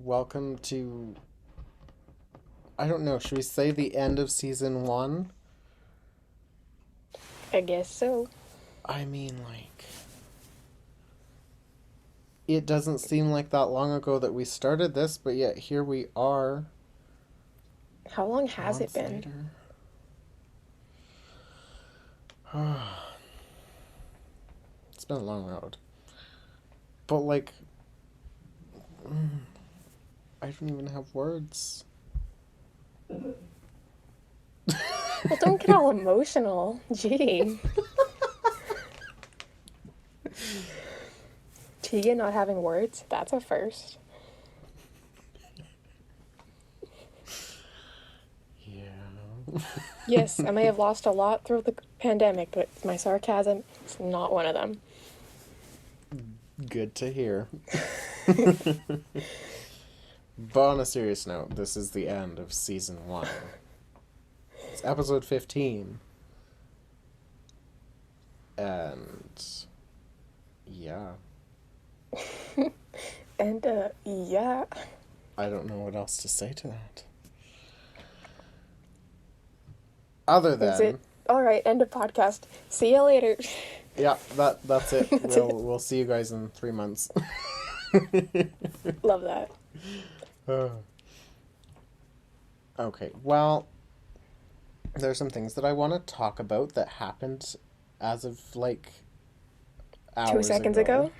welcome to, I don't know, should we say the end of season one? I guess so. I mean, like, it doesn't seem like that long ago that we started this, but yet here we are, How long has it months been? later. It's been a long road. But, like, I don't even have words. Well, don't get all emotional. Gee. Tegan not having words? That's a first. Yeah. Yes, I may have lost a lot through the pandemic, but my sarcasm is not one of them. Good to hear. But on a serious note, this is the end of season one. It's episode 15. And yeah, And, yeah. I don't know what else to say to that. Other Is it? than, Alright, end of podcast. See you later. yeah, that's it. That's it. We'll see you guys in 3 months. Love that. Okay, well, there's some things that I want to talk about that happened as of like 2 hours seconds ago. ago?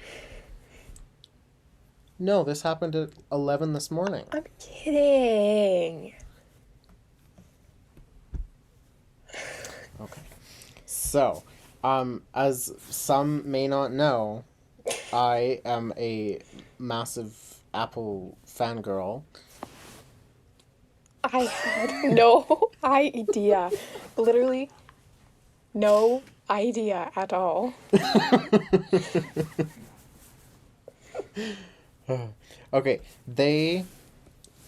No, this happened at 11 this morning. I'm kidding. Okay. So, as some may not know, I am a massive Apple fangirl. I had no idea. Literally, no idea at all. Okay, they.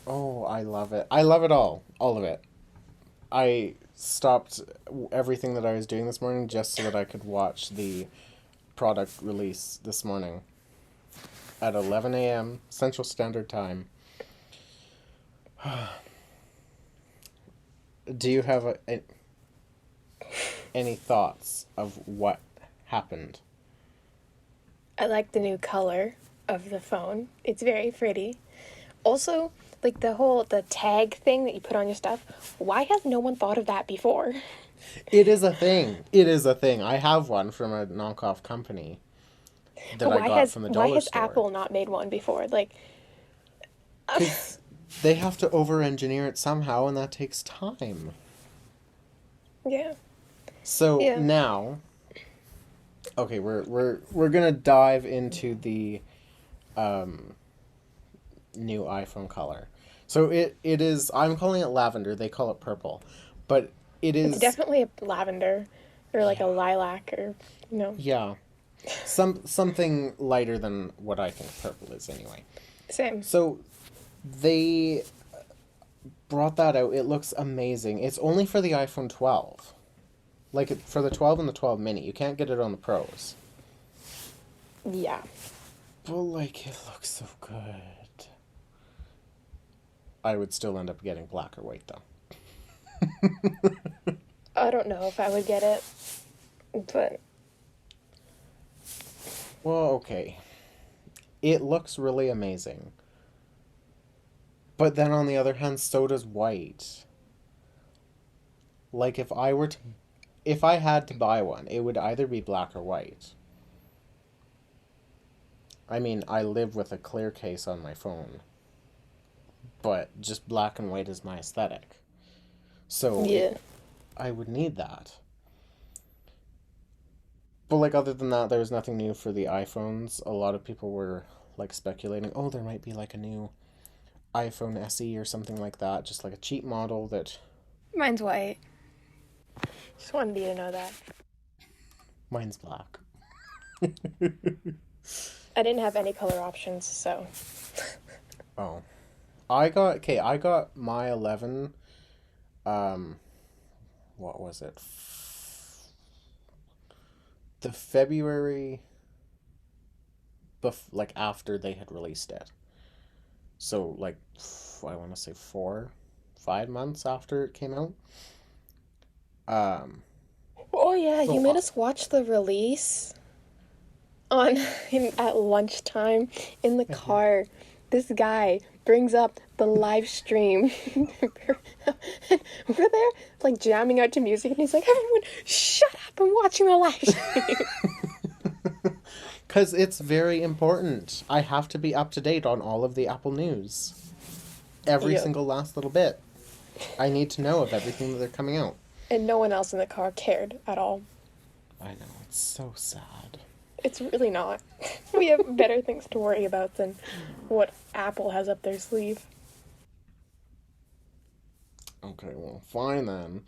Oh, I love it. I love it all of it. I stopped everything that I was doing this morning just so that I could watch the product release this morning at 11 a.m. Central Standard Time. Do you have any thoughts of what happened? I like the new color of the phone. It's very pretty. Also, like the tag thing that you put on your stuff. Why has no one thought of that before? It is a thing. It is a thing. I have one from a knockoff company that But I why got has from the why dollar has store. Apple not made one before? Like, Because they have to over engineer it somehow, and that takes time. yeah. So Yeah. now, okay, we're gonna dive into the um, new iPhone color. So it is. I'm calling it lavender. They call it purple, but it It's is. definitely a lavender or like a Yeah, lilac or yeah. Something lighter than what I think purple is anyway. same. So they brought that out. It looks amazing. It's only for the iPhone 12. Like for the 12 and the 12 mini. You can't get it on the Pros. Yeah. But like it looks so good. I would still end up getting black or white though. I don't know if I would get it, but Well, okay. It looks really amazing. But then on the other hand, so does white. Like if I had to buy one, it would either be black or white. I mean, I live with a clear case on my phone, but just black and white is my aesthetic. So yeah. I would need that. But like other than that, there was nothing new for the iPhones. A lot of people were like speculating, oh, there might be like a new iPhone SE or something like that, just like a cheap model that Mine's white. Just wanted you to know that. mine's black. I didn't have any color options, so Oh. I got my 11 um what was it? The February like after they had released it. So like I want to say 4, 5 months after it came out. Um, Oh yeah, you so made us watch the release on at lunchtime in the I did. car. This guy brings up the live stream. We're there like jamming out to music, and he's like, "Everyone, shut up! I'm watching the live stream." Because it's very important. I have to be up to date on all of the Apple news. Every Yep. single last little bit. I need to know of everything that they're coming out. And no one else in the car cared at all. I know, it's so sad. It's really not. We have better things to worry about than what Apple has up their sleeve. Okay, well, fine then.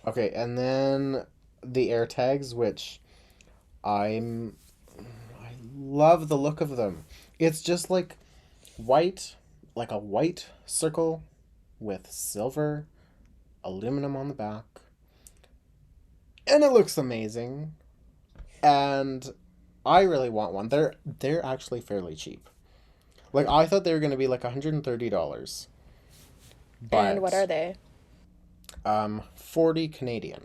Okay, and then the AirTags, which I'm I love the look of them. It's just white, like a white circle with silver aluminum on the back. And it looks amazing. And I really want one. They're actually fairly cheap. Like I thought they were going to be like $130, And what are but they? 40 Canadian.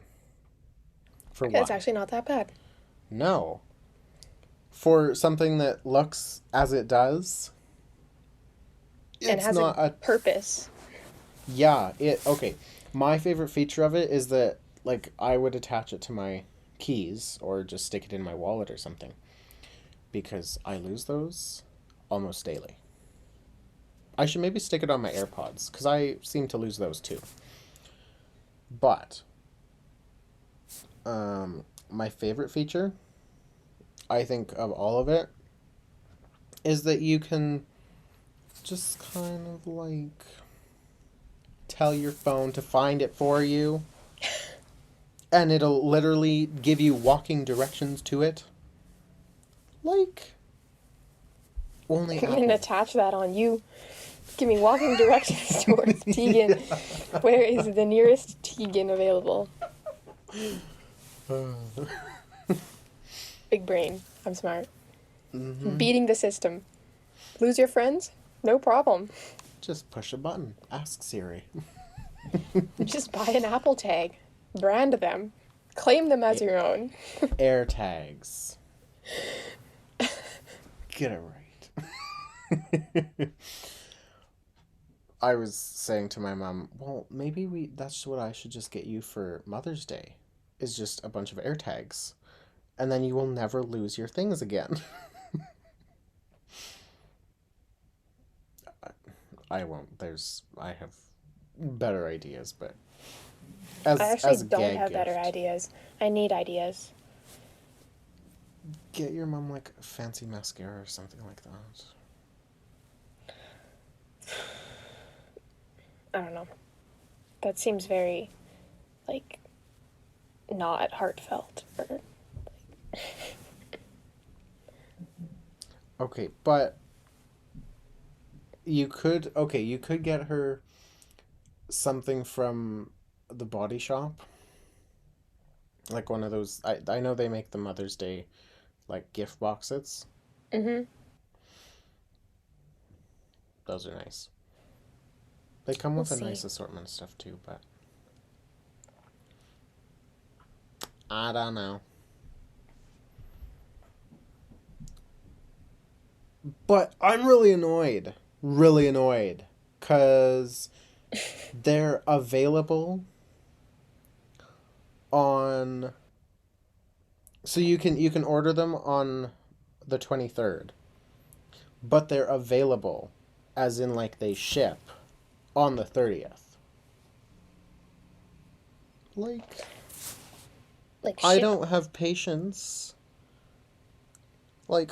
For Okay, it's why? actually not that bad. No. For something that looks as it does, And it's has a not a purpose. yeah, it okay. My favorite feature of it is that like I would attach it to my keys or just stick it in my wallet or something because I lose those almost daily. I should maybe stick it on my AirPods because I seem to lose those too. But my favorite feature, I think of all of it, is that you can just kind of like tell your phone to find it for you, and it'll literally give you walking directions to it. Like only And Apple. attach that on you. Give me walking directions towards Tegan. Where is the nearest Tegan available? Big brain. I'm smart. Mm-hmm. Beating the system. Lose your friends? No problem. Just push a button. Ask Siri. Just buy an Apple tag. Brand them. Claim them as your own. Air tags. Get it right. I was saying to my mom, well, maybe that's what I should just get you for Mother's Day. Is just a bunch of air tags. And then you will never lose your things again. I won't. I have better ideas, but I as actually a don't gag have better gift, ideas. I need ideas. get your mom like a fancy mascara or something like that. I don't know. That seems very, like, not heartfelt. Or, Okay, but you could get her something from the body shop. Like one of those I know they make the Mother's Day like gift boxes. mm-hmm. Those are nice. They come We'll with a see. nice assortment of stuff too, but I don't know. But I'm really annoyed. Really annoyed. Cause they're available on so you can order them on the 23rd, but they're available as in like they ship on the 30th. Like Like, I ship. don't have patience. Like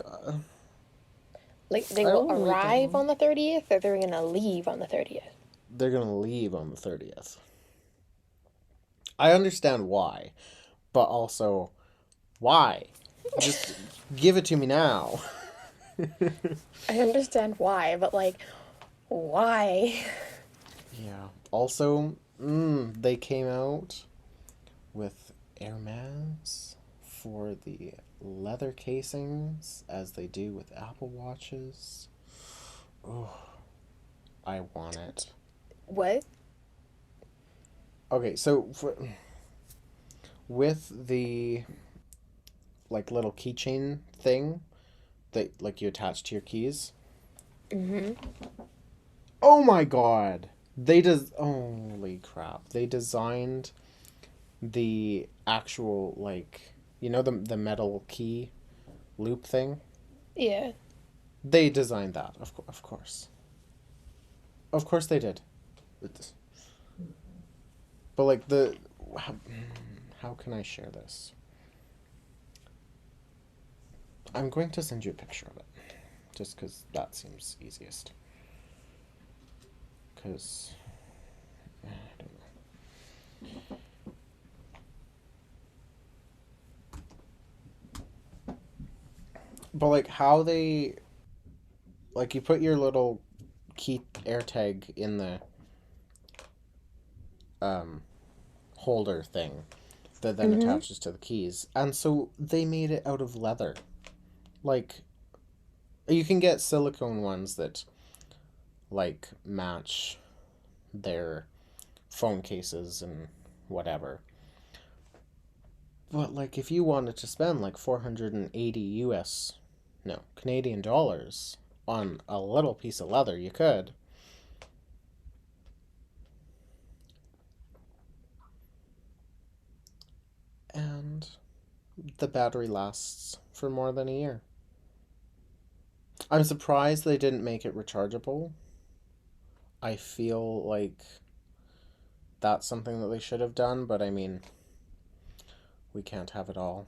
Like, they I will don't really arrive don't. on the 30th, or they're gonna leave on the 30th. They're going to leave on the 30th. I understand why, but also why? Just give it to me now. I understand why, but, like, why? Yeah. Also, they came out with Air for the leather casings, as they do with Apple Watches. Oh, I want it. What? Okay, so with the like little keychain thing that like you attach to your keys. Mm-hmm. Oh my god. Holy crap. They designed the actual like the metal key loop thing. Yeah. They designed that, of course. Of course they did. It's- But like how can I share this? I'm going to send you a picture of it just cuz that seems easiest. Cuz I don't know. But like how they like you put your little key air tag in the um holder thing that then Mm-hmm. attaches to the keys. And so they made it out of leather. Like you can get silicone ones that like match their phone cases and whatever. But like if you wanted to spend like 480 US no, Canadian dollars on a little piece of leather, you could. And the battery lasts for more than a year. I'm surprised they didn't make it rechargeable. I feel like that's something that they should have done, but I mean, we can't have it all.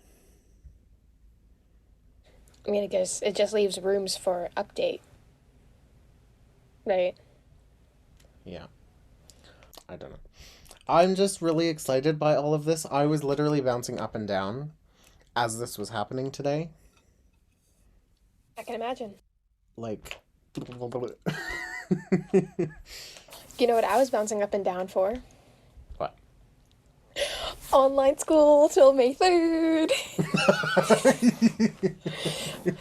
I mean, I guess it just leaves rooms for update, right? Yeah, I don't know. I'm just really excited by all of this. I was literally bouncing up and down as this was happening today. I can imagine. Like, You know what I was bouncing up and down for? what? Online school till May 3rd.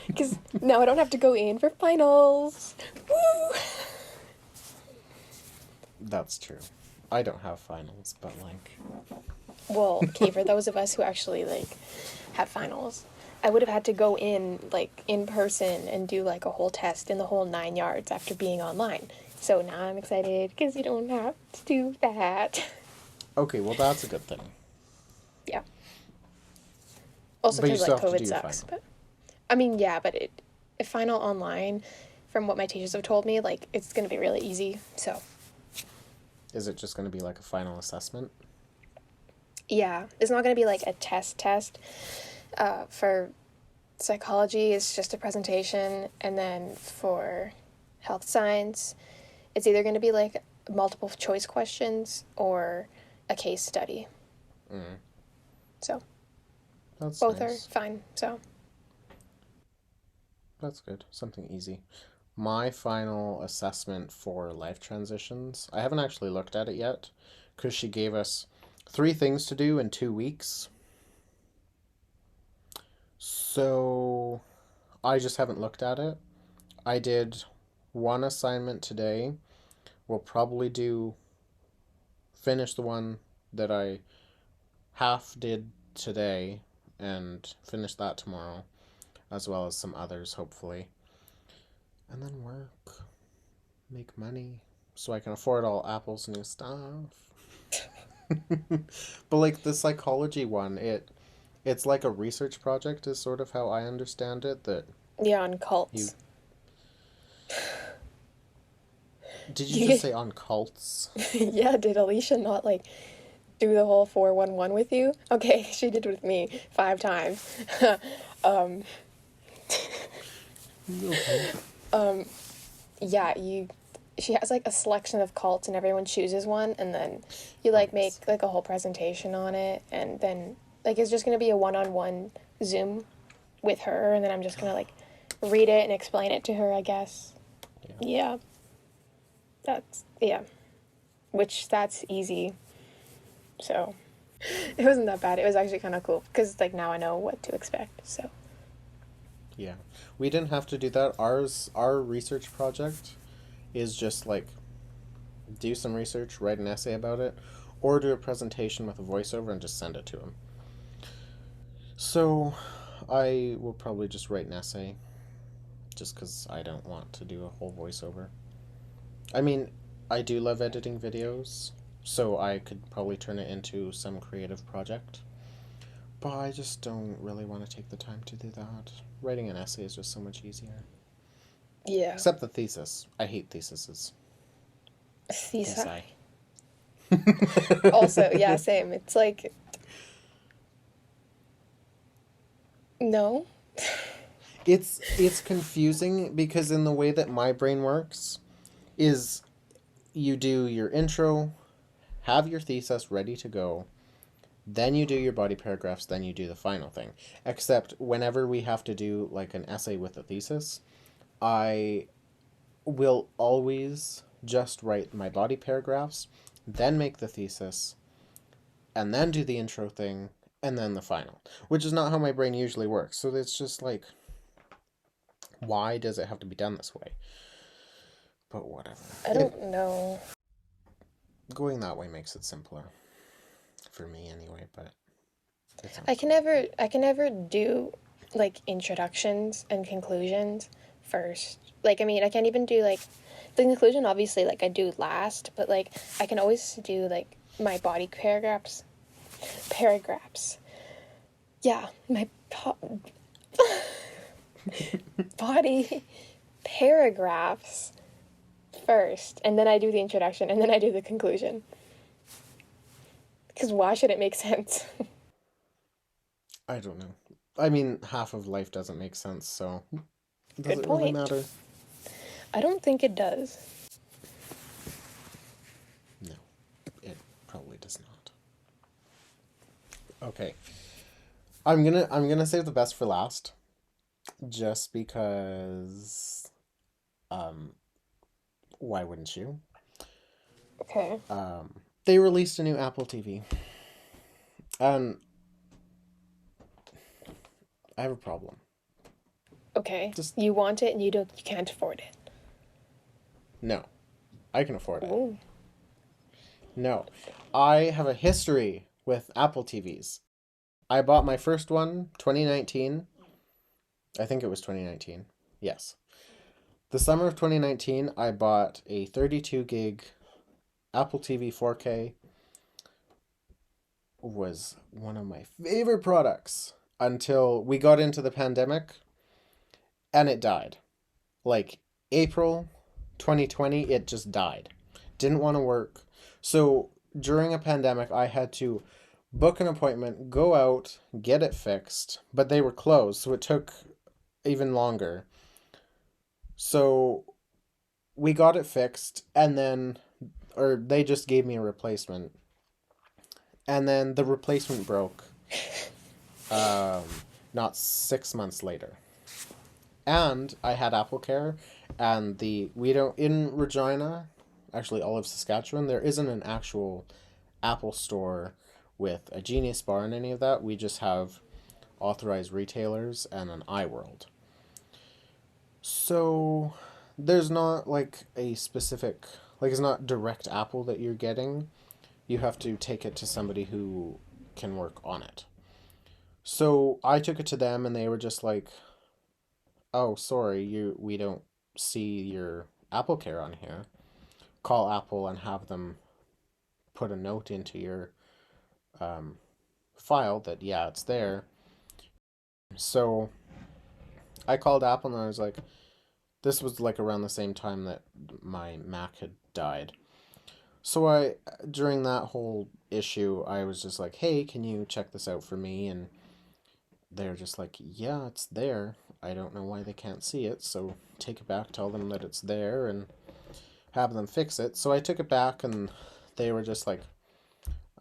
Because now I don't have to go in for finals. Woo! That's true. I don't have finals, but like, Well, okay, for those of us who actually, like, have finals, I would have had to go in, like, in person and do, like, a whole test in the whole 9 yards after being online. So now I'm excited because you don't have to do that. okay, well, that's a good thing. Yeah. Also But you because, like, still have to COVID do your sucks. final. But, I mean, yeah, but a final online, from what my teachers have told me, like, it's going to be really easy. So, Is it just going to be like a final assessment? yeah, it's not going to be, like, a test. For psychology, it's just a presentation. And then for health science, it's either going to be, like, multiple choice questions or a case study. Mm, So, that's both are nice. fine. So, That's good. Something easy. My final assessment for life transitions, I haven't actually looked at it yet because she gave us 3 things to do in 2 weeks. So I just haven't looked at it. I did one assignment today. We'll probably finish the one that I half did today and finish that tomorrow, as well as some others, hopefully. And then work, make money, so I can afford all Apple's new stuff. But like the psychology one, it's like a research project is sort of how I understand it that yeah, on you cults. did you just You, say on cults? yeah, did Alicia not, like, do the whole 411 with you? Okay, she did with me 5 times. um, Okay. yeah, she has, like, a selection of cults and everyone chooses one, and then you, Oh like, make, yes. like, a whole presentation on it, and then, like, it's just gonna be a one-on-one Zoom with her, and then I'm just gonna, like, read it and explain it to her, I guess. Yeah. Yeah, yeah. Which, that's easy. So, it wasn't that bad. It was actually kind of cool, because, like, now I know what to expect, so. Yeah. We didn't have to do that. Our research project is just like do some research, write an essay about it, or do a presentation with a voiceover and just send it to him. So I will probably just write an essay just because I don't want to do a whole voiceover. I mean, I do love editing videos, so I could probably turn it into some creative project. But I just don't really want to take the time to do that. Writing an essay is just so much easier. Yeah. Except the thesis. I hate theses. Thesa. Thesi. Also, yeah, same. It's like, no. It's confusing because in the way that my brain works is you do your intro, have your thesis ready to go, then you do your body paragraphs, then you do the final thing. Except whenever we have to do like an essay with a thesis, I will always just write my body paragraphs, then make the thesis, and then do the intro thing, and then the final. Which is not how my brain usually works. So it's just like, why does it have to be done this way? But whatever. I don't know. Going that way makes it simpler. For me anyway, but it's not. I can never do like introductions and conclusions first. Like, I mean, I can't even do like the conclusion, obviously, like I do last, but like I can always do like my body paragraphs. Paragraphs. Yeah, my body paragraphs first, and then I do the introduction, and then I do the conclusion. Because why should it make sense? I don't know. I mean, half of life doesn't make sense, so does Good it really point. matter? I don't think it does. No, it probably does not. Okay. I'm gonna save the best for last, just because why wouldn't you? Okay. They released a new Apple TV. And I have a problem. Okay. Just You want it and you can't afford it. no. I can afford it. Ooh. No. I have a history with Apple TVs. I bought my first one 2019. I think it was 2019. Yes. The summer of 2019, I bought a 32 gig Apple TV 4K. Was one of my favorite products until we got into the pandemic and it died. Like April 2020, it just died. Didn't want to work. So during a pandemic, I had to book an appointment, go out, get it fixed, but they were closed, so it took even longer. So we got it fixed, and then, or they just gave me a replacement, and then the replacement broke. Um, Not 6 months later, and I had Apple Care, and we don't in Regina, actually all of Saskatchewan, there isn't an actual Apple store with a Genius Bar and any of that. We just have authorized retailers and an iWorld. So there's not like a specific, like it's not direct Apple that you're getting. You have to take it to somebody who can work on it. So I took it to them and they were just like, "Oh, sorry, we don't see your Apple Care on here. Call Apple and have them put a note into your um, file that yeah, it's there." So I called Apple and I was like, this was like around the same time that my Mac had died. So during that whole issue, I was just like, hey, can you check this out for me? And they're just like, yeah, it's there. I don't know why they can't see it, so take it back, tell them that it's there, and have them fix it. So I took it back, and they were just like,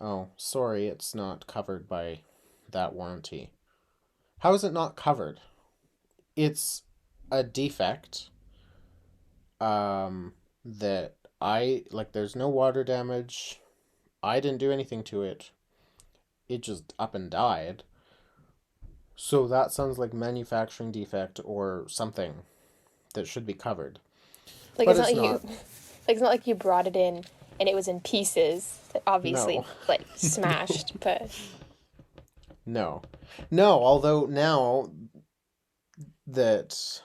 oh, sorry, it's not covered by that warranty. How is it not covered? It's a defect that I like there's no water damage. I didn't do anything to it. It just up and died. So that sounds like manufacturing defect or something that should be covered. Like But it's not it's like you not. like it's not like you brought it in and it was in pieces, obviously No. like No. smashed, but No. No, although now that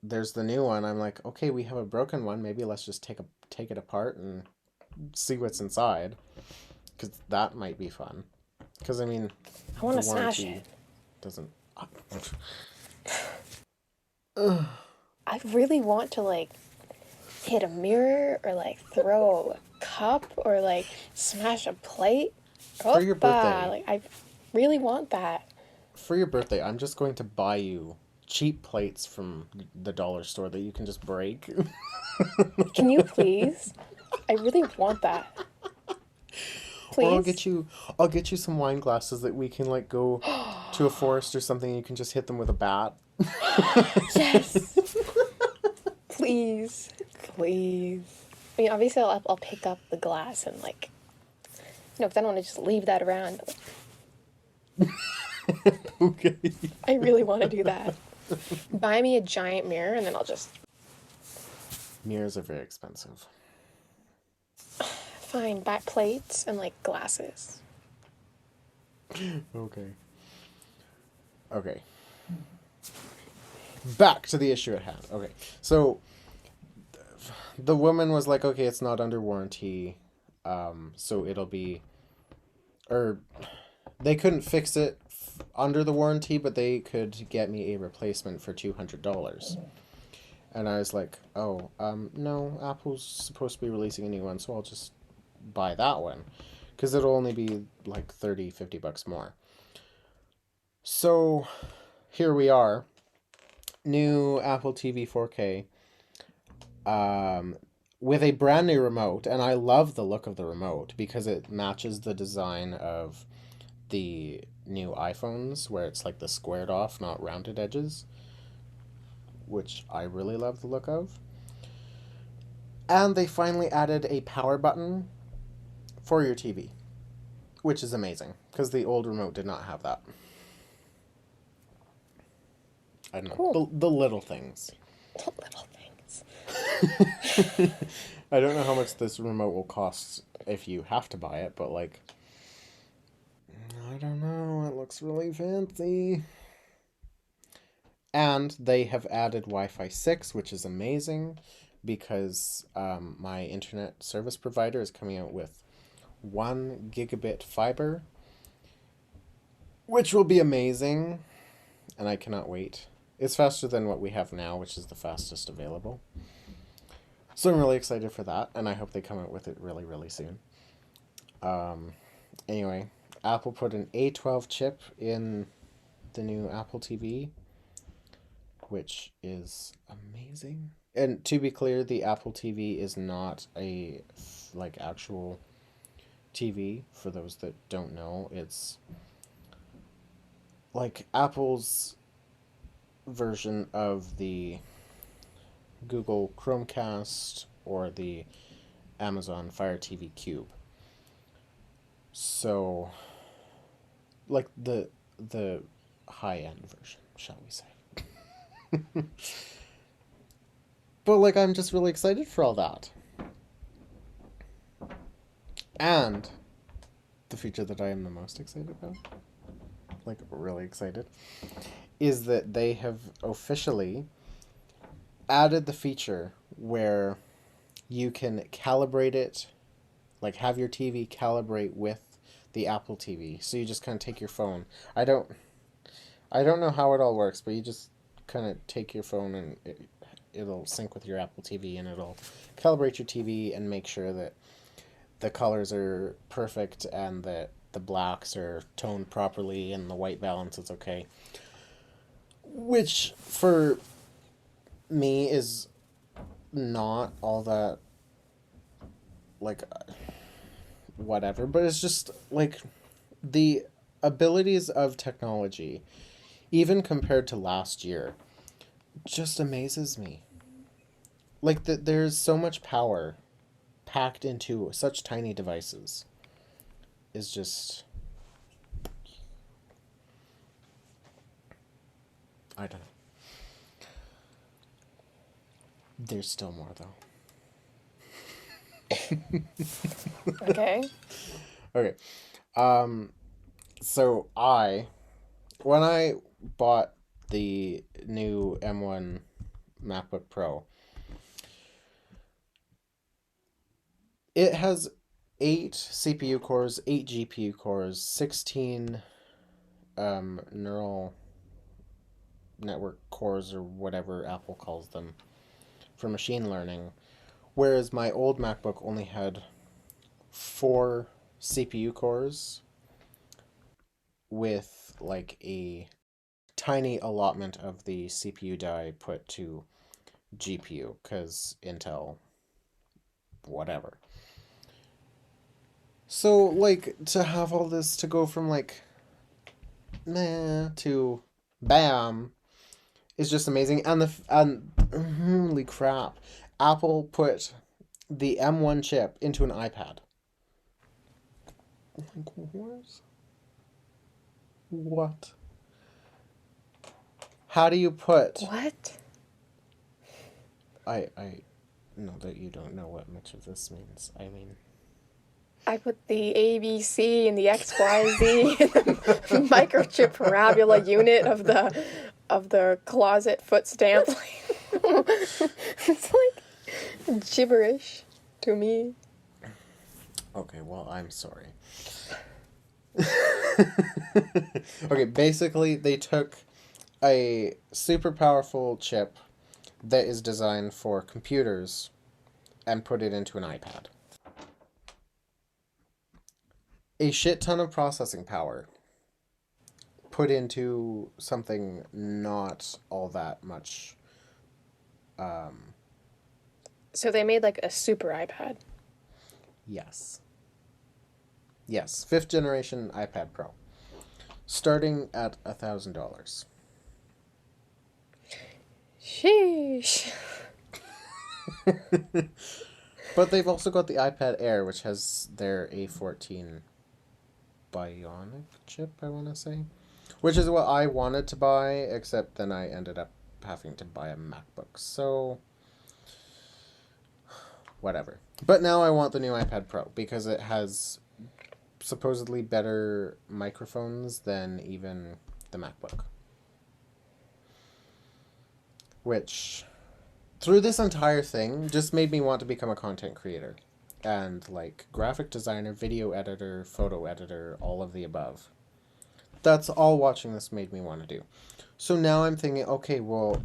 there's the new one, I'm like, okay, we have a broken one. Maybe let's just take it apart and see what's inside, because that might be fun. Because I mean, I want the to smash warranty it. doesn't. I really want to like hit a mirror or like throw a cup or like smash a plate. For your Opa! birthday, Like I really want that. I'm just going to buy you cheap plates from the dollar store that you can just break. Can you please? I really want that. Or Please? I'll get you some wine glasses that we can like go to a forest or something and you can just hit them with a bat. Yes! Please. Please. I mean, obviously, I'll pick up the glass and, like, because I don't want to just leave that around. Okay. I really want to do that. Buy me a giant mirror and then I'll just. Mirrors are very expensive. Fine, buy plates and, like, glasses. Okay. Okay. Back to the issue at hand. Okay. So the woman was like, okay, it's not under warranty. So it'll be, or they couldn't fix it under the warranty, but they could get me a replacement for $200. And I was like, oh, no, Apple's supposed to be releasing a new one, so I'll just buy that one. Because it'll only be like 30, $50 more. So here we are. New Apple TV 4K. With a brand new remote, and I love the look of the remote because it matches the design of the new iPhones, where it's like the squared off, not rounded edges, which I really love the look of. And they finally added a power button for your TV, which is amazing because the old remote did not have that. I don't Cool. know. The little things. The little things. I don't know how much this remote will cost if you have to buy it, but like, I don't know. It looks really fancy. And they have added Wi Fi 6, which is amazing because my internet service provider is coming out with 1 gigabit fiber, which will be amazing. And I cannot wait. It's faster than what we have now, which is the fastest available. So I'm really excited for that, and I hope they come out with it really, really soon. Anyway, Apple put an A12 chip in the new Apple TV, which is amazing. And to be clear, the Apple TV is not a like actual TV. For those that don't know, it's like Apple's version of the Google Chromecast or the Amazon Fire TV Cube. So, like the high end version, shall we say? But like, I'm just really excited for all that. And the feature that I am the most excited about, like really excited, is that they have officially added the feature where you can calibrate it, like have your TV calibrate with the Apple TV. So you just kind of take your phone. I don't know how it all works, but you just kind of take your phone and it'll sync with your Apple TV and it'll calibrate your TV and make sure that the colors are perfect and that the blacks are toned properly and the white balance is okay. Which for me is not all that like whatever, but it's just like the abilities of technology, even compared to last year, just amazes me. Like that, there's so much power packed into such tiny devices. Is just I don't know. There's still more though. Okay. Okay. Um, so when I bought the new M1 MacBook Pro, it has 8 CPU cores, 8 GPU cores, 16 neural network cores, or whatever Apple calls them, for machine learning. Whereas my old MacBook only had 4 CPU cores with like a tiny allotment of the CPU die put to GPU, because Intel, whatever. So, like, to have all this to go from, like, meh to bam is just amazing. And holy crap, Apple put the M1 chip into an iPad. Like, what? How do you put? What? I know that you don't know what much of this means. I mean, I put the ABC and the XYZ in the microchip parabola unit of the closet foot stamp. It's like gibberish to me. okay, well, I'm sorry. Okay, basically, they took a super powerful chip that is designed for computers and put it into an iPad. A shit ton of processing power put into something not all that much. Um, So they made like a super iPad. yes. Yes, 5th generation iPad Pro. Starting at $1,000. Sheesh. But they've also got the iPad Air, which has their A14 Bionic chip, I want to say. Which is what I wanted to buy, except then I ended up having to buy a MacBook. So, whatever. But now I want the new iPad Pro because it has supposedly better microphones than even the MacBook. Which, through this entire thing, just made me want to become a content creator. And, like, graphic designer, video editor, photo editor, all of the above. That's all watching this made me want to do. So now I'm thinking, okay, well,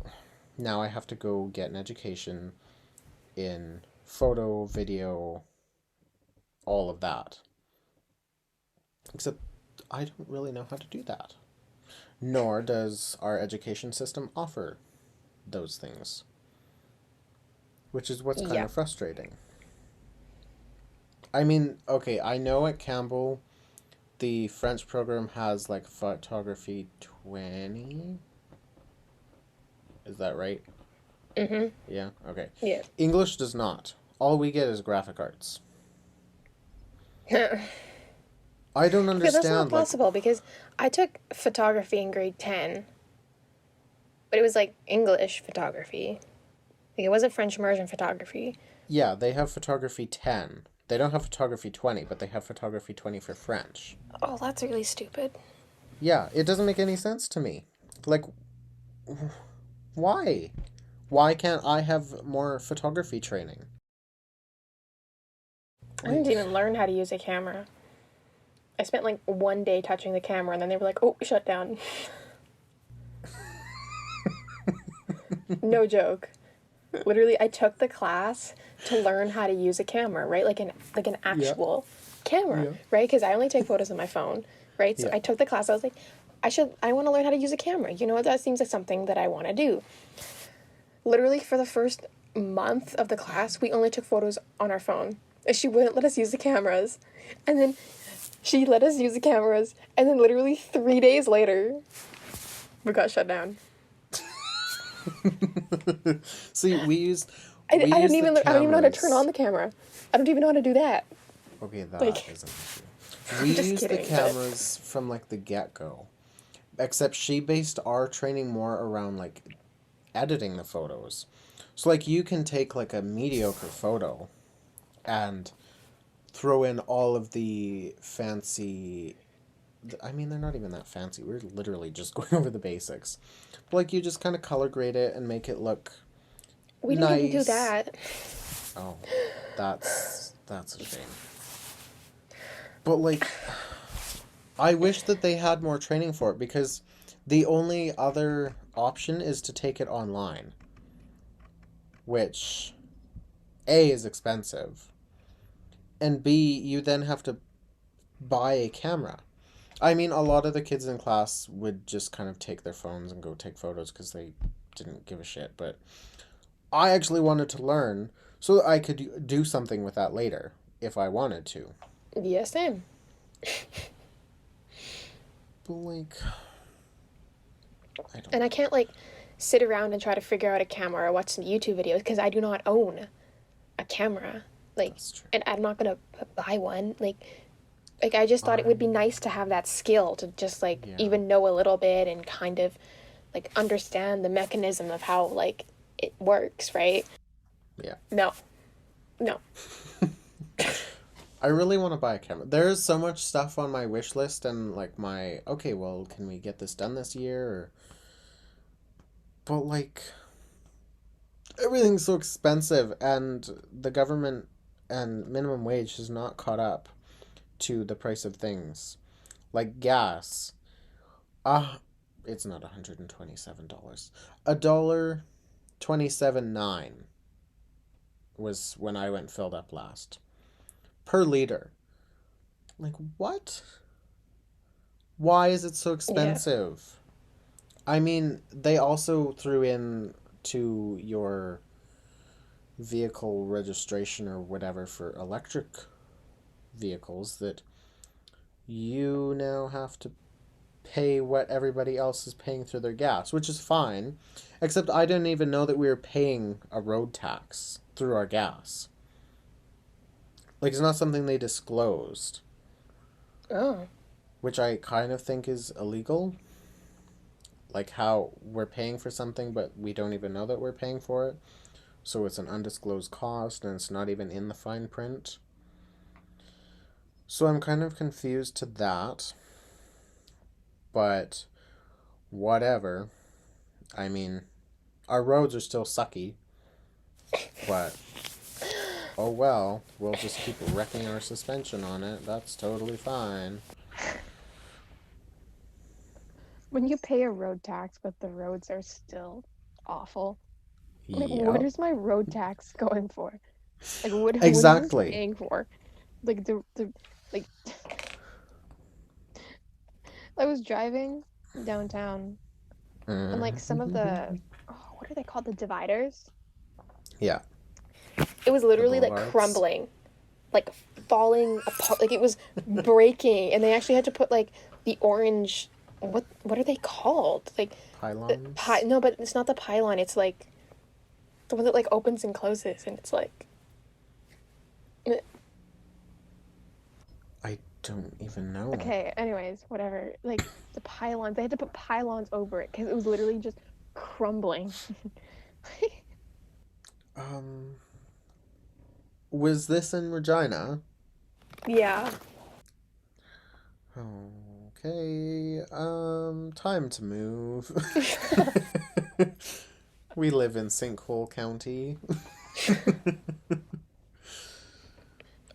now I have to go get an education in photo, video, all of that. Except I don't really know how to do that. Nor does our education system offer those things. Which is what's kind Yeah. of frustrating. I mean, okay, I know at Campbell the French program has like photography 20. Is that right? Mm-hmm. Yeah, okay. Yeah. English does not. All we get is graphic arts. Okay, I don't that's not understand, like, possible because I took photography in grade 10, but it was like English photography. Like it wasn't French immersion photography. yeah, they have photography 10. They don't have photography 20, but they have photography 20 for French. Oh, that's really stupid. Yeah, it doesn't make any sense to me. Like, why? Why can't I have more photography training? I didn't Like, even learn how to use a camera. I spent like one day touching the camera and then they were like, oh, shut down. No joke. Literally, I took the class to learn how to use a camera, right? Like an yeah, actual camera, yeah, right? Because I only take photos on my phone, right? So yeah. I took the class. I was like, I want to learn how to use a camera. You know what? That seems like something that I want to do. Literally, for the first month of the class, we only took photos on our phone. She wouldn't let us use the cameras. And then she let us use the cameras. And then literally 3 days later, we got shut down. See, I, we I don't use the even I don't even know how to turn on cameras. the camera. I don't even know how to do that. Okay, that Like, is an issue. We I'm just use the kidding, but cameras from like the get-go. Except she based our training more around like editing the photos. So like you can take like a mediocre photo and throw in all of the fancy. I mean, they're not even that fancy. We're literally just going over the basics. But, like, you just kind of color grade it and make it look We didn't even do nice. that. Oh, that's a shame. But, like, I wish that they had more training for it because the only other option is to take it online, which A is expensive, and B you then have to buy a camera. I mean, a lot of the kids in class would just kind of take their phones and go take photos because they didn't give a shit, but I actually wanted to learn so that I could do something with that later if I wanted to. Yes, same. But, like, I don't And I know. can't like sit around and try to figure out a camera or watch some YouTube videos because I do not own a camera. Like, That's true. and I'm not gonna buy one. Like I just thought it would be I'm, nice to have that skill to just like yeah. even know a little bit and kind of like understand the mechanism of how like it works, right? Yeah. No, no. I really want to buy a camera. There's so much stuff on my wish list and like my okay, well, can we get this done this year? Or, but like everything's so expensive and the government and minimum wage has not caught up to the price of things. Like gas. Ah, it's not $127. A dollar 27.9 was when I went filled up last. Per liter. Like what? Why is it so Yeah. expensive? I mean, they also threw in to your vehicle registration or whatever for electric vehicles that you now have to pay what everybody else is paying through their gas, which is fine. Except I didn't even know that we were paying a road tax through our gas. Like, it's not something they disclosed, Oh. which I kind of think is illegal. Like, how we're paying for something, but we don't even know that we're paying for it. So it's an undisclosed cost and it's not even in the fine print. So I'm kind of confused to that, but whatever. I mean, our roads are still sucky, but oh well, we'll just keep wrecking our suspension on it. That's totally fine. When you pay a road tax, but the roads are still awful. Like, what Yep. is my road tax going for? Like, what is this Exactly. paying for? Like the like I was driving downtown and like some of the oh, what are they called? The dividers? Yeah, It was the literally like boulevards. crumbling, like falling apart, like it was breaking, and they actually had to put like the orange. What are they called? Like the Pylons. no, but it's not the pylon. It's like the one that like opens and closes, and it's like eh, I don't even know. Okay, anyways, whatever. Like the pylons, they had to put pylons over it because it was literally just crumbling. Um, was this in Regina? yeah. Okay, time to move. We live in Sinkhole County.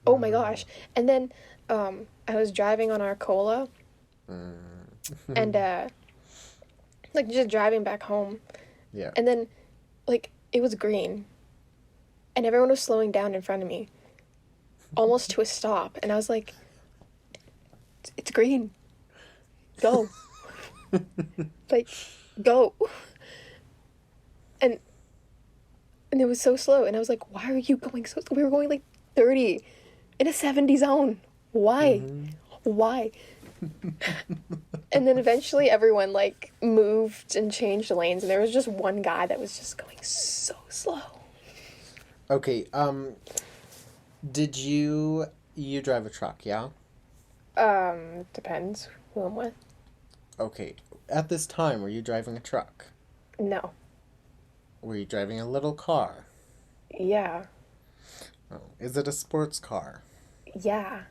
Oh my gosh! And then I was driving on Arcola, and like just driving back home, Yeah. and then like it was green, and everyone was slowing down in front of me, almost to a stop, and I was like, "It's green, go, like, go," and and it was so slow, and I was like, "Why are you going so slow?" We were going like 30 in a 70 zone. Why? Mm-hmm. Why? And then eventually everyone like moved and changed lanes, and there was just one guy that was just going so slow. Okay, did you drive a truck, yeah? Depends who I'm with. Okay. At this time, were you driving a truck? No. Were you driving a little car? Yeah. Oh, is it a sports car? Yeah.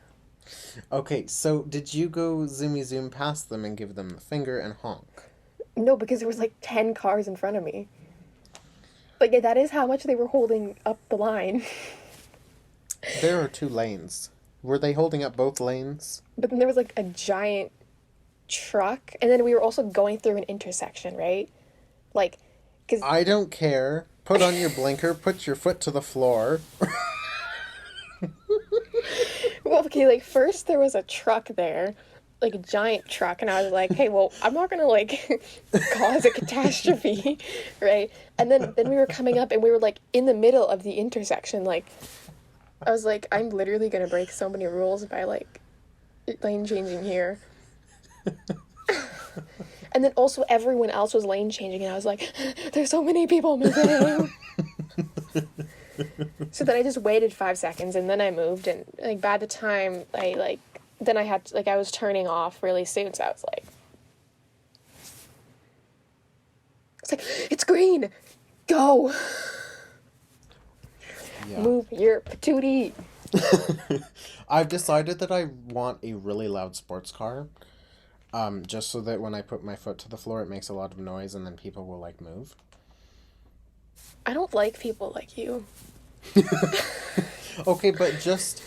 Okay, so did you go zoomy zoom past them and give them the finger and honk? No, because there was like 10 cars in front of me. But yeah, that is how much they were holding up the line. There are 2 lanes. Were they holding up both lanes? But then there was like a giant truck, and then we were also going through an intersection, right? Like, because, I don't care. Put on your blinker, put your foot to the floor. well, okay, like, first there was a truck there, like a giant truck, and I was like, hey, well, I'm not gonna, like, cause a catastrophe, right? And then we were coming up, and we were, like, in the middle of the intersection, like, I was like, I'm literally gonna break so many rules by, like, lane changing here. And then also everyone else was lane changing, and I was like, there's so many people moving. So then I just waited 5 seconds, and then I moved, and like by the time I like, then I had to, like I was turning off really soon, so I was like, it's like it's green, go, Yeah. move your patootie. I've decided that I want a really loud sports car. Just so that when I put my foot to the floor, it makes a lot of noise, and then people will like move. I don't like people like you. Okay, but just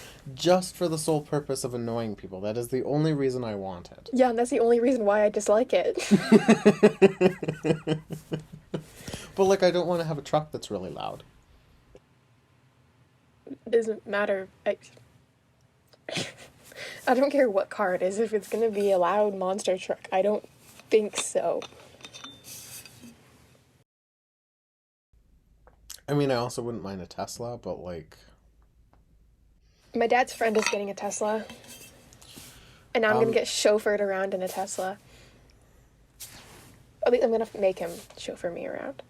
for the sole purpose of annoying people. That is the only reason I want it. Yeah, and that's the only reason why I dislike it. But like, I don't want to have a truck that's really loud. It doesn't matter. I don't care what car it is. If it's gonna be a loud monster truck, I don't think so. I mean, I also wouldn't mind a Tesla, but like, My dad's friend is getting a Tesla, and I'm gonna get chauffeured around in a Tesla. At least I'm gonna make him chauffeur me around.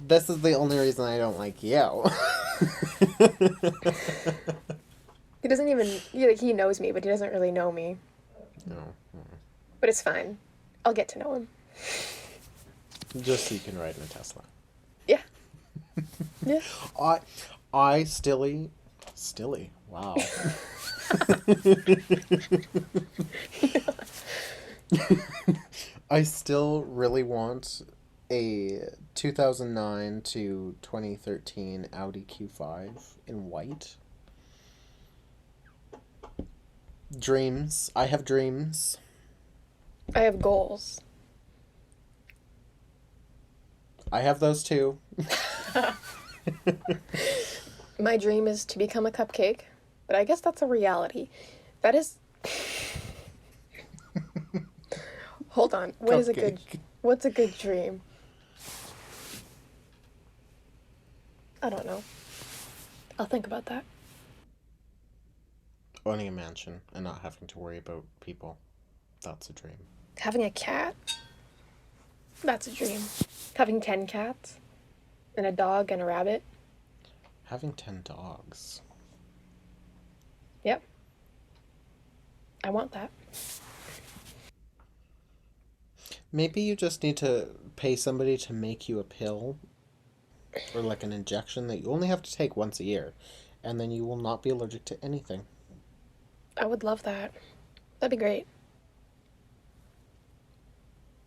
this is the only reason I don't like you. He doesn't even he knows me, but he doesn't really know me. No, But it's fine. I'll get to know him. just so you can ride in a Tesla. Yeah. Yeah. Stilly. Wow. I still really want a 2009 to 2013 Audi Q5 in white. Dreams. I have dreams. I have goals. I have those too. My dream is to become a cupcake, but I guess that's a reality. That is. Hold on. What's a good dream? I don't know. I'll think about that. Owning a mansion and not having to worry about people. That's a dream. Having a cat? That's a dream. Having 10 cats? And a dog and a rabbit? Having 10 dogs. Yep. I want that. Maybe you just need to pay somebody to make you a pill or like an injection that you only have to take once a year, and then you will not be allergic to anything. I would love that. That'd be great.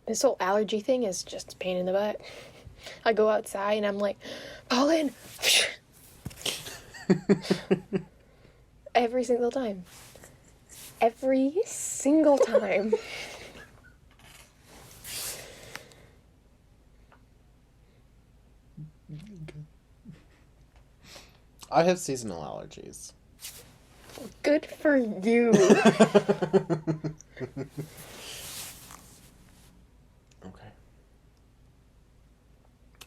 This whole allergy thing is just a pain in the butt. I go outside and I'm like, pollen! Every single time. Every single time. I have seasonal allergies. Good for you. Okay.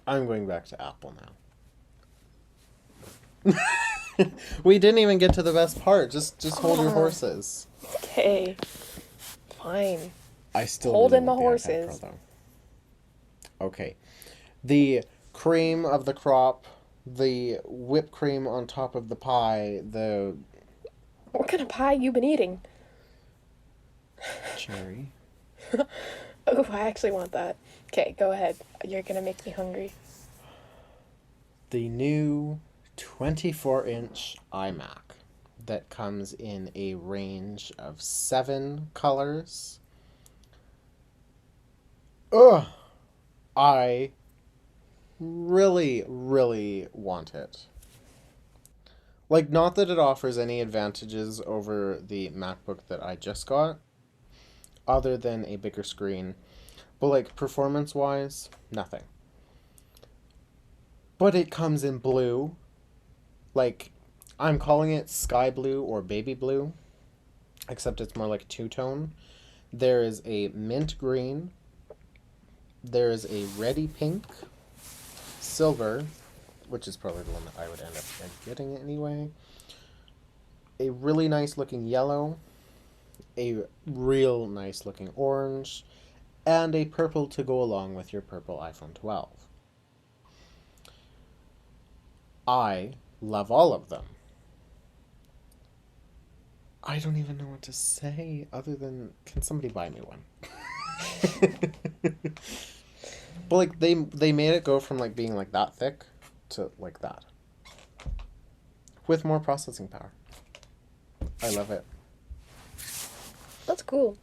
I'm going back to Apple now. We didn't even get to the best part. Just hold your horses. Okay. Fine. I still Hold really in my want the iPad horses. Pro, though. Okay. The cream of the crop, the whipped cream on top of the pie, the What kind of pie you been eating? cherry. Oh, I actually want that. Okay, go ahead. You're gonna make me hungry. The new 24-inch iMac that comes in a range of 7 colors. Ugh, I really, really want it. Like, not that it offers any advantages over the MacBook that I just got, other than a bigger screen, but like performance wise, nothing. But it comes in blue. Like, I'm calling it sky blue or baby blue, except it's more like two-tone. There is a mint green, there is a reddy pink, silver, which is probably the one that I would end up getting anyway, a really nice looking yellow, a real nice looking orange, and a purple to go along with your purple iPhone 12. I love all of them. I don't even know what to say other than, can somebody buy me one? But like they made it go from like being like that thick to like that with more processing power. I love it. That's cool.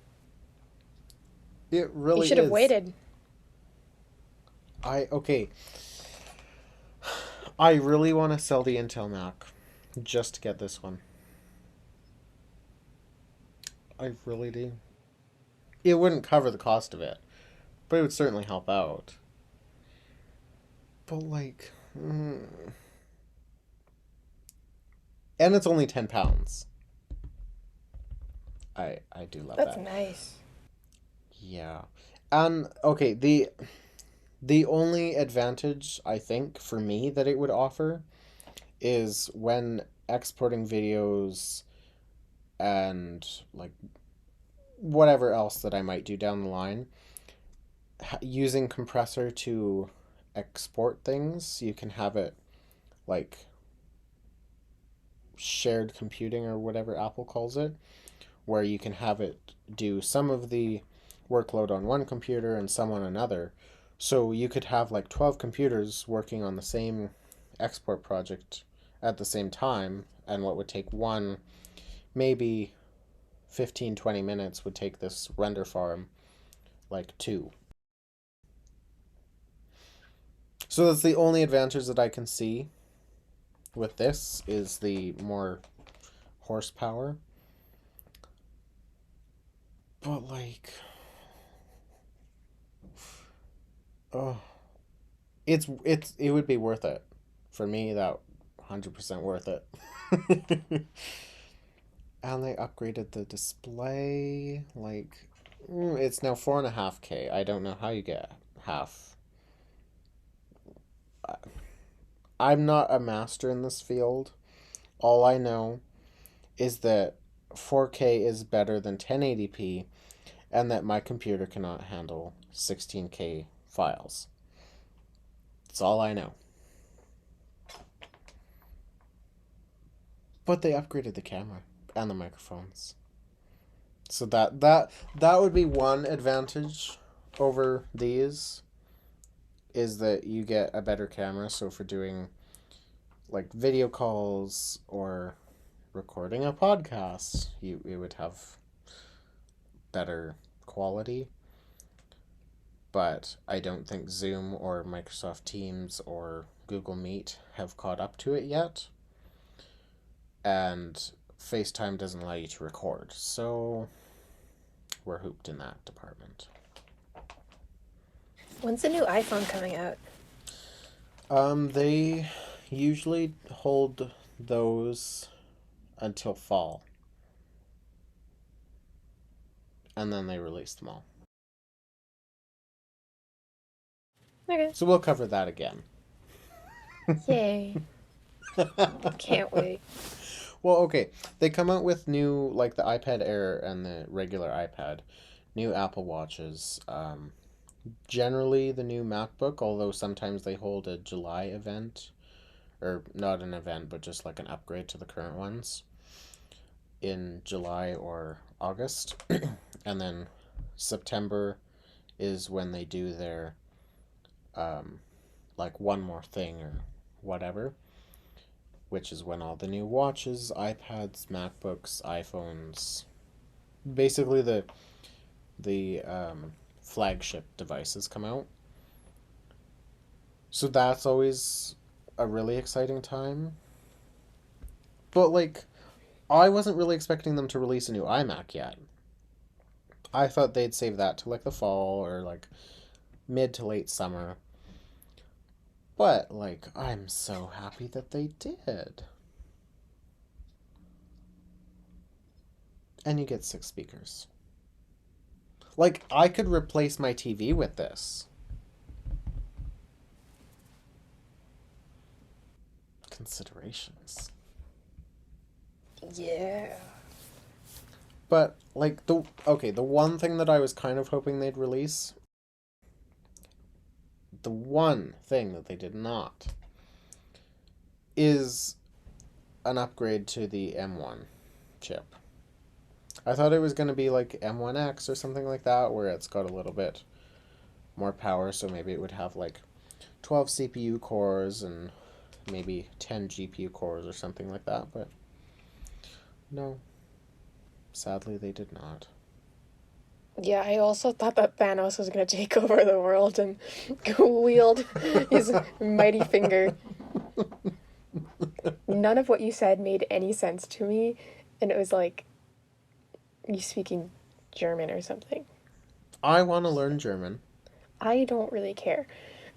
It really You is. should have waited. Okay. I really want to sell the Intel Mac just to get this one. I really do. It wouldn't cover the cost of it, but it would certainly help out. But like, and it's only £10. I do love That's that. nice. Yeah. And okay, the only advantage I think for me that it would offer is when exporting videos and like whatever else that I might do down the line, using compressor to export things, you can have it like shared computing or whatever Apple calls it, where you can have it do some of the workload on one computer and some on another. So you could have like 12 computers working on the same export project at the same time, and what would take one, maybe 15-20 minutes, would take this render farm like two. So that's the only advantage that I can see with this, is the more horsepower. But like, oh, it would be worth it for me. That 100% worth it. And they upgraded the display. Like, it's now 4.5K. I don't know how you get half. I'm not a master in this field. All I know is that 4K is better than 1080p, and that my computer cannot handle 16K files. That's all I know. But they upgraded the camera and the microphones. So that would be one advantage over these, is that you get a better camera. So for doing like video calls or recording a podcast, it would have better quality. But I don't think Zoom or Microsoft Teams or Google Meet have caught up to it yet. And FaceTime doesn't allow you to record. So we're hooped in that department. When's the new iPhone coming out? They usually hold those until fall. And then they release them all. Okay. So we'll cover that again. Yay. Can't wait. Well, okay. They come out with new, like the iPad Air and the regular iPad, new Apple Watches. Generally the new MacBook, although sometimes they hold a July event, or not an event, but just like an upgrade to the current ones in July or August. And then September is when they do their like one more thing or whatever. which is when all the new watches, iPads, MacBooks, iPhones, basically the flagship devices come out. So that's always a really exciting time. But like, I wasn't really expecting them to release a new iMac yet. I thought they'd save that to like the fall or like mid to late summer. But like, I'm so happy that they did. And you get 6 speakers. Like, I could replace my TV with this. Considerations. Yeah. But like the one thing that I was kind of hoping they'd release, the one thing that they did not, is an upgrade to the M1 chip. I thought it was going to be like M1X or something like that, where it's got a little bit more power, so maybe it would have like 12 CPU cores and maybe 10 GPU cores or something like that, but no. Sadly, they did not. Yeah, I also thought that Thanos was gonna take over the world and wield his mighty finger. None of what you said made any sense to me, and it was like you speaking German or something. I want to learn German I don't really care,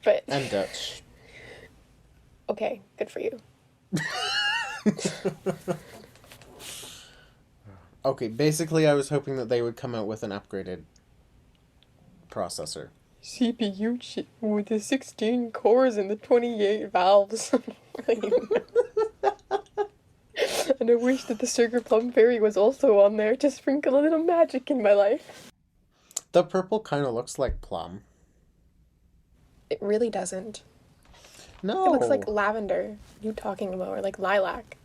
but and Dutch. okay, good for you. Okay, basically, I was hoping that they would come out with an upgraded processor. CPU chip with the 16 cores and the 28 valves. And I wish that the Sugar Plum Fairy was also on there to sprinkle a little magic in my life. The purple kind of looks like plum. It really doesn't. It looks like No. lavender. You talking about, or like lilac.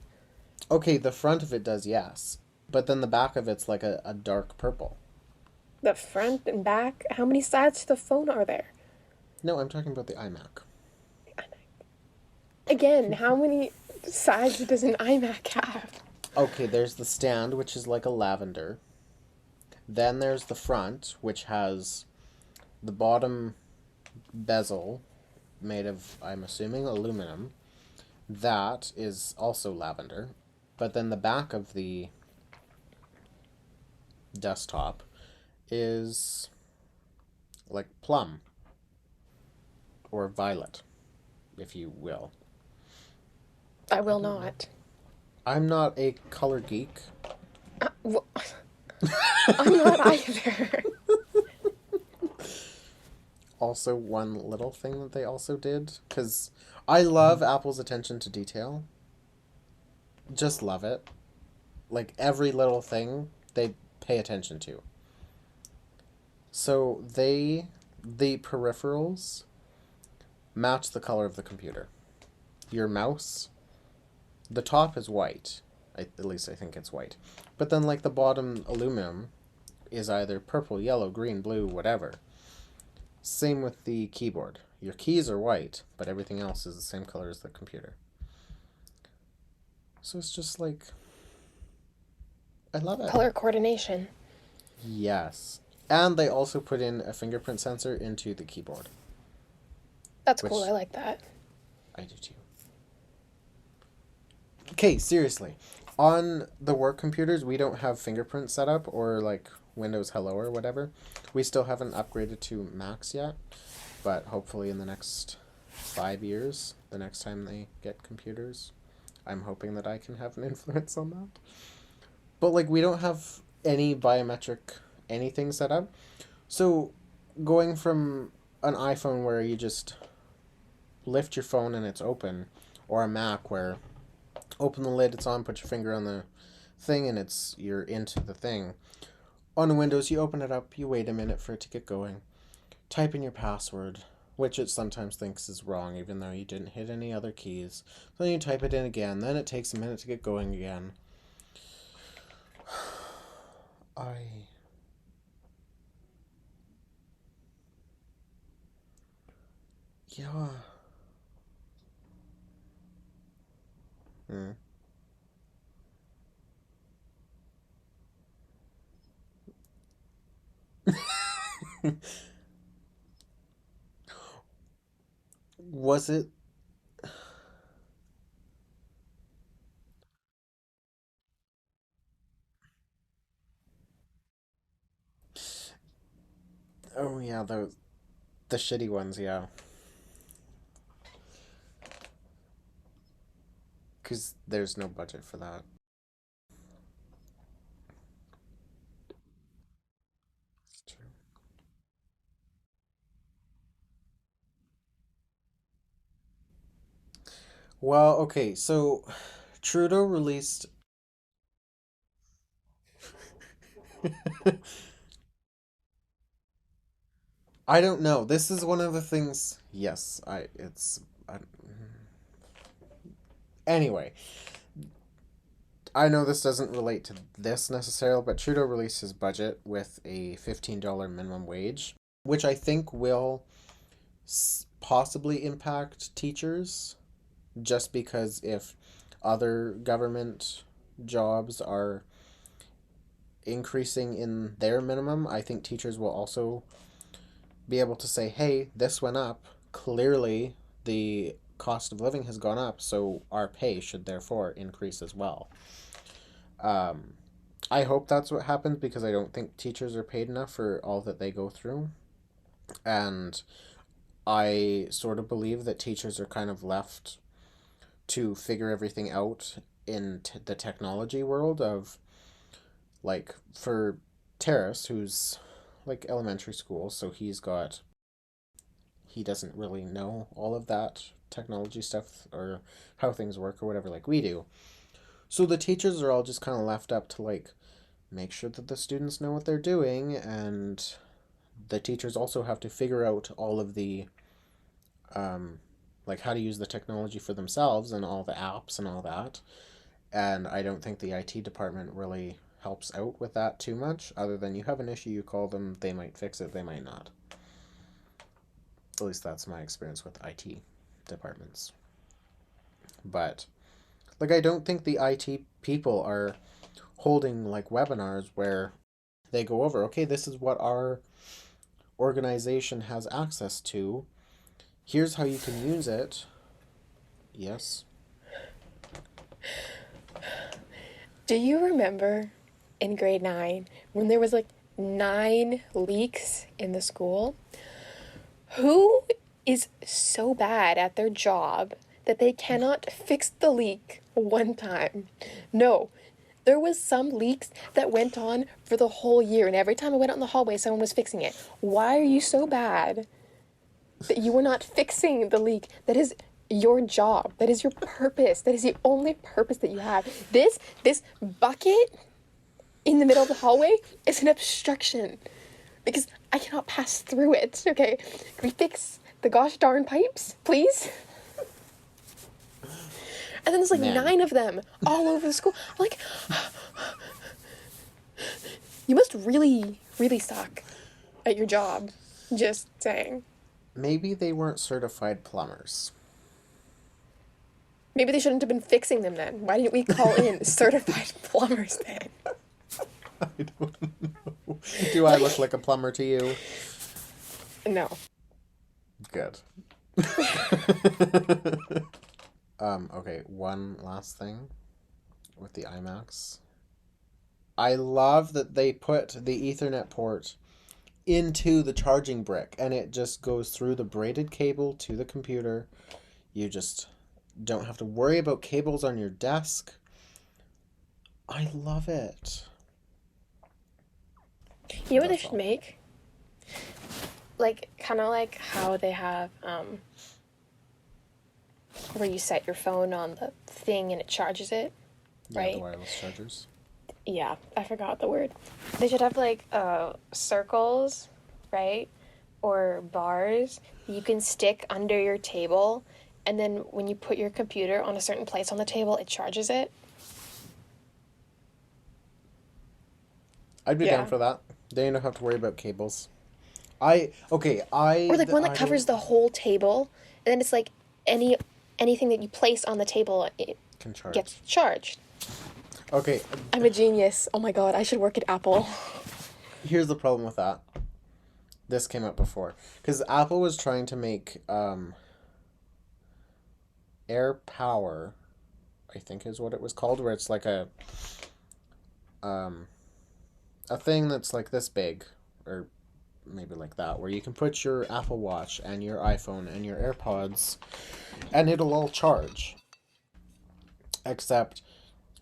Okay, the front of it does, yes. But then the back of it's like a dark purple. The front and back. How many sides to the phone are there? No, I'm talking about the iMac. Again, how many sides does an iMac have? Okay, there's the stand, which is like a lavender. Then there's the front, which has the bottom bezel made of, I'm assuming, aluminum. That is also lavender. But then the back of the desktop is like plum or violet, if you will. I will not. I'm not a color geek. Well, I'm not either. Also, one little thing that they also did, because I love Apple's attention to detail. Just love it. Like, every little thing they pay attention to. So, the peripherals match the color of the computer. Your mouse, the top is white. At least I think it's white. But then, like, the bottom aluminum is either purple, yellow, green, blue, whatever. Same with the keyboard. Your keys are white, but everything else is the same color as the computer. So it's just like, I love it. Color coordination. Yes. And they also put in a fingerprint sensor into the keyboard. That's Which- cool. I like that. I do too. Okay, seriously. On the work computers, we don't have fingerprint set up or like Windows Hello or whatever. We still haven't upgraded to Macs yet, but hopefully in the next 5 years, the next time they get computers, I'm hoping that I can have an influence on that. But like we don't have any biometric anything set up. So going from an iPhone where you just lift your phone and it's open, or a Mac where open the lid, it's on, put your finger on the thing and you're into the thing. On Windows, you open it up, you wait a minute for it to get going, type in your password, which it sometimes thinks is wrong even though you didn't hit any other keys. Then you type it in again, then it takes a minute to get going again. Yeah. Mm. Was it? Oh yeah, the shitty ones, yeah. Because there's no budget for that. It's true. Well, okay, so Trudeau released. I don't know. This is one of the things. Yes, I. It's. I, anyway, I know this doesn't relate to this necessarily, but Trudeau released his budget with a $15 minimum wage, which I think will possibly impact teachers, just because if other government jobs are increasing in their minimum, I think teachers will also be able to say, hey, this went up. Clearly, the cost of living has gone up, so our pay should therefore increase as well. Um, I hope that's what happens because I don't think teachers are paid enough for all that they go through. And I sort of believe that teachers are kind of left to figure everything out in the technology world of, like, for Terrace, who's like elementary school, so he doesn't really know all of that technology stuff or how things work or whatever like we do. So the teachers are all just kind of left up to like make sure that the students know what they're doing, and the teachers also have to figure out all of the um, like how to use the technology for themselves and all the apps and all that. And I don't think the IT department really helps out with that too much, other than you have an issue, you call them, they might fix it, they might not. At least that's my experience with IT departments. But like I don't think the IT people are holding like webinars where they go over, okay, this is what our organization has access to. Here's how you can use it. Yes. Do you remember in grade 9 when there was like 9 leaks in the school? Who is so bad at their job that they cannot fix the leak one time? No. There was some leaks that went on for the whole year, and every time I went out in the hallway, someone was fixing it. Why are you so bad that you were not fixing the leak? That is your job. That is your purpose. That is the only purpose that you have. This bucket in the middle of the hallway is an obstruction because I cannot pass through it. Okay, can we fix the gosh darn pipes, please? And then there's like Man. 9 of them all over the school. I'm like, you must really, really suck at your job. Just saying. Maybe they weren't certified plumbers. Maybe they shouldn't have been fixing them then. Why didn't we call in certified plumbers then? I don't know. Do I look like a plumber to you? No. Good. Okay, one last thing with the iMacs. I love that they put the Ethernet port into the charging brick and it just goes through the braided cable to the computer. You just don't have to worry about cables on your desk. I love it. You know what they That's should all. make? Like, kind of like how they have, where you set your phone on the thing and it charges it, Yeah, the right? wireless chargers. Yeah, I forgot the word. They should have like circles, right? Or bars you can stick under your table, and then when you put your computer on a certain place on the table, it charges it. I'd be down Yeah. for that. Then you don't have to worry about cables. I okay. Or like one that I covers don't. the whole table, and then it's like any anything that you place on the table, it Can charge. gets charged. Okay, I'm a genius. Oh my god, I should work at Apple. here's the problem with that. This came up before. Because Apple was trying to make Air Power, I think is what it was called, where it's like um, a thing that's like this big, or maybe like that, where you can put your Apple Watch and your iPhone and your AirPods, and it'll all charge. Except,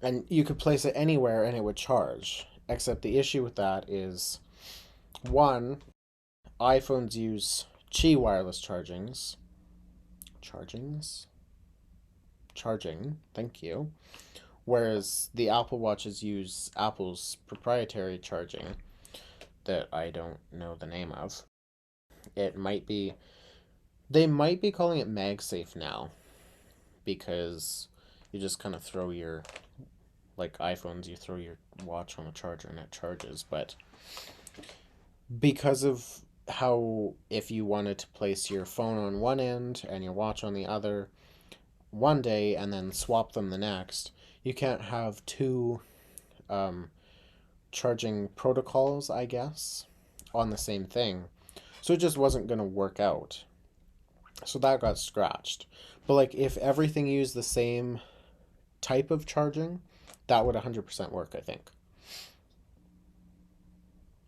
and you could place it anywhere and it would charge. Except the issue with that is, one, iPhones use Qi wireless charging, thank you. Whereas the Apple Watches use Apple's proprietary charging that I don't know the name of. It might be, they might be calling it MagSafe now because you just kind of throw your, like iPhones, you throw your watch on a charger and it charges. But because of how, if you wanted to place your phone on one end and your watch on the other one day and then swap them the next, you can't have two charging protocols, I guess, on the same thing. So it just wasn't going to work out. So that got scratched. But like if everything used the same type of charging, that would 100% work, I think.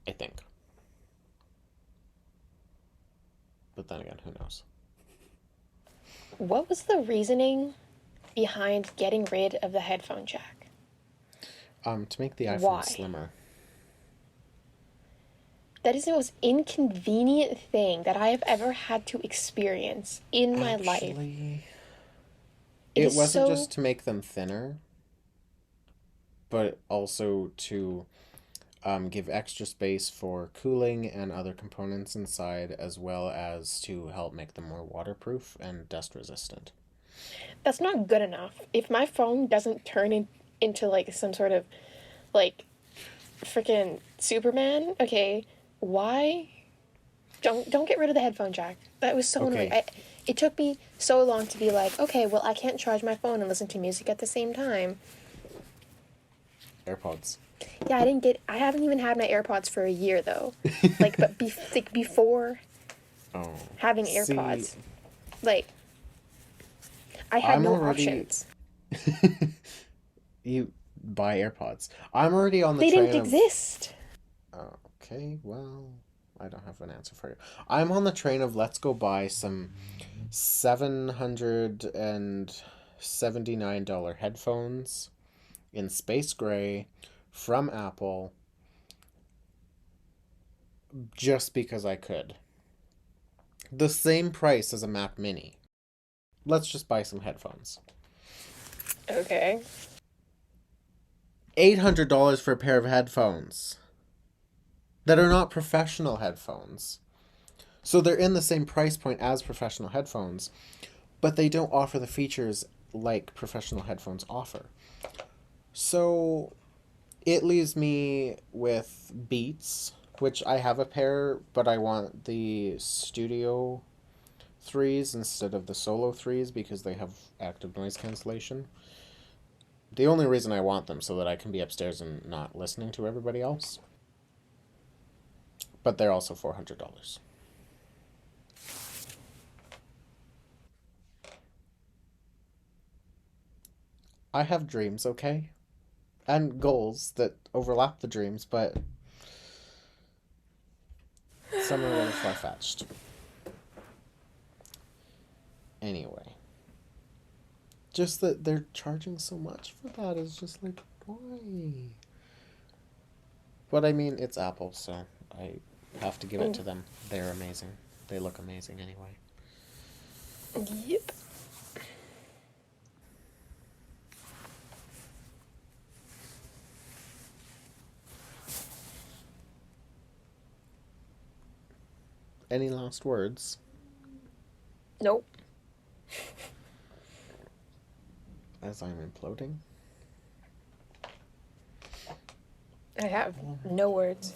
I think. But then again, who knows? What was the reasoning behind getting rid of the headphone jack? To make the iPhone Why? slimmer. That is the most inconvenient thing that I have ever had to experience in my life. Actually, It it is wasn't so... just to make them thinner, but also to give extra space for cooling and other components inside, as well as to help make them more waterproof and dust resistant. That's not good enough. If my phone doesn't turn into like some sort of like freaking Superman, okay, why? Don't get rid of the headphone jack. That was so annoying. Okay. It took me so long to be like, okay, well, I can't charge my phone and listen to music at the same time. AirPods. Yeah, I haven't even had my AirPods for a year though. Like before Oh. having See, AirPods, like I had I'm no already. options. You buy AirPods. I'm already on the They train didn't of. exist. Okay, well, I don't have an answer for you. I'm on the train of let's go buy some $779 headphones in space gray from Apple just because I could. The same price as a Mac Mini. Let's just buy some headphones. Okay. $800 for a pair of headphones that are not professional headphones. So they're in the same price point as professional headphones, but they don't offer the features like professional headphones offer. So it leaves me with Beats, which I have a pair, but I want the Studio 3s instead of the Solo 3s because they have active noise cancellation. The only reason I want them so that I can be upstairs and not listening to everybody else. But they're also $400. I have dreams, okay? And goals that overlap the dreams, but some are a little far-fetched. Anyway. Just that they're charging so much for that is just like, why? But I mean, it's Apple, so I have to give it to them. They're amazing. They look amazing anyway. Yep. Any last words? Nope. As I'm imploding? I have no words.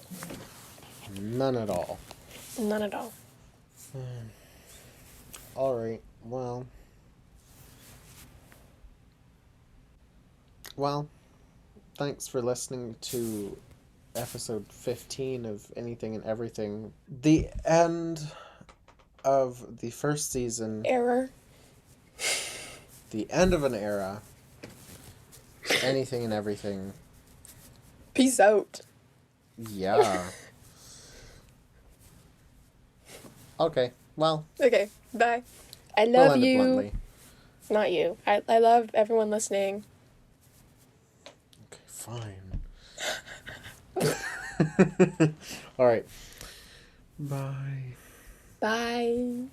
None at all. None at all. Alright, well. Well, thanks for listening to episode 15 of Anything and Everything. The end of the first season, Error. the end of an era. Anything and Everything. Peace out. Yeah. Okay, well, Okay, bye. I we'll love end it you. bluntly. Not you. I love everyone listening. Okay, fine. All right. Bye. Bye.